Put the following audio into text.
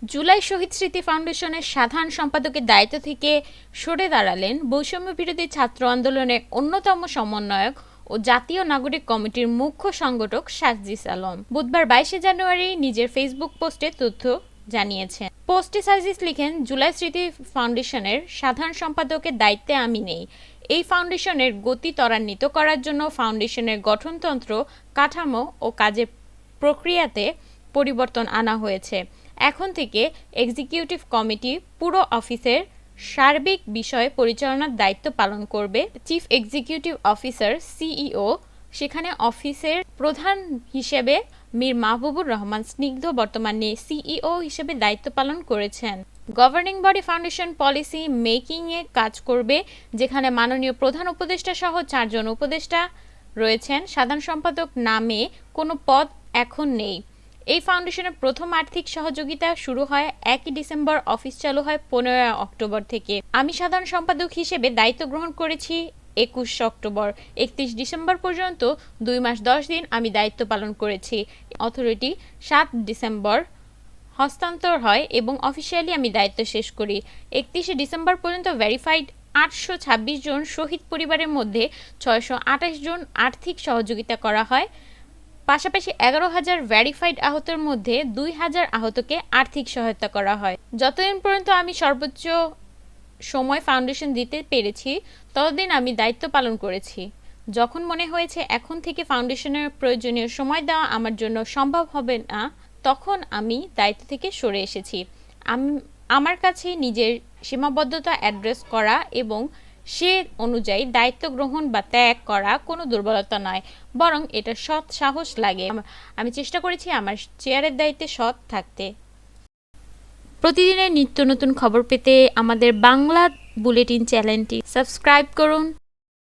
জুলাই শহীদ স্মৃতি ফাউন্ডেশনের সাধারণ সম্পাদকের দায়িত্ব থেকে সরে দাঁড়ালেন বৈষম্য বিরোধী ছাত্র আন্দোলনের অন্যতম সমন্বয়ক ও জাতীয় নাগরিক কমিটির মুখ্য সংগঠক সার্জিস আলম। বুধবার 22 জানুয়ারি নিজের ফেসবুক পোস্টে তথ্য জানিয়েছেন। পোস্টে সার্জিস লিখেন, জুলাই স্মৃতি ফাউন্ডেশনের সাধারণ সম্পাদকের দায়িত্বে আমি নেই। এই ফাউন্ডেশনের গতি ত্বরান্বিত করার জন্য ফাউন্ডেশনের গঠনতন্ত্র, কাঠামো ও কাজের প্রক্রিয়াতে পরিবর্তন আনা হয়েছে। এখন থেকে এক্সিকিউটিভ কমিটি পুরো অফিসের সার্বিক বিষয় পরিচালনার দায়িত্ব পালন করবে। চিফ এক্সিকিউটিভ অফিসার সিইও, সেখানে অফিসের প্রধান হিসেবে মীর মাহবুবুর রহমান স্নিগ্ধ বর্তমানে সিইও হিসেবে দায়িত্ব পালন করেছেন। গভর্নিং বডি ফাউন্ডেশন পলিসি মেকিংয়ে কাজ করবে, যেখানে মাননীয় প্রধান উপদেষ্টা সহ 4 জন উপদেষ্টা রয়েছেন। সাধারণ সম্পাদক নামে কোনো পদ এখন নেই। এই ফাউন্ডেশনের প্রথম আর্থিক সহযোগিতা শুরু হয় 1 ডিসেম্বর, অফিস চালু হয় 15 অক্টোবর থেকে। আমি সাধারণ সম্পাদক হিসেবে দায়িত্ব গ্রহণ করেছি 21 অক্টোবর। 31 ডিসেম্বর পর্যন্ত 2 মাস 10 দিন আমি দায়িত্ব পালন করেছি। অথরিটি 7 ডিসেম্বর হস্তান্তর হয় এবং অফিসিয়ালি আমি দায়িত্ব শেষ করি। 31 ডিসেম্বর পর্যন্ত ভেরিফাইড 826 জন শহীদ পরিবারের মধ্যে 628 জন আর্থিক সহযোগিতা করা হয়। পাশাপাশি 11,000 ভেরিফাইড আহতের মধ্যে 2,000 আহতকে আর্থিক সহায়তা করা হয়। যতদিন পর্যন্ত আমি সর্বোচ্চ সময় ফাউন্ডেশন দিতে পেরেছি, ততদিন আমি দায়িত্ব পালন করেছি। যখন মনে হয়েছে এখন থেকে ফাউন্ডেশনের প্রয়োজনীয় সময় দেওয়া আমার জন্য সম্ভব হবে না, তখন আমি দায়িত্ব থেকে সরে এসেছি। আমার কাছে নিজের সীমাবদ্ধতা অ্যাড্রেস করা এবং সে অনুযায়ী দায়িত্ব গ্রহণ বা ত্যাগ করা কোনো দুর্বলতা নয়, বরং এটা সৎ সাহস লাগে। আমি চেষ্টা করেছি আমার চেয়ারের দায়িত্বে সৎ থাকতে। প্রতিদিনের নিত্য নতুন খবর পেতে আমাদের বাংলা বুলেটিন চ্যানেলটি সাবস্ক্রাইব করুন।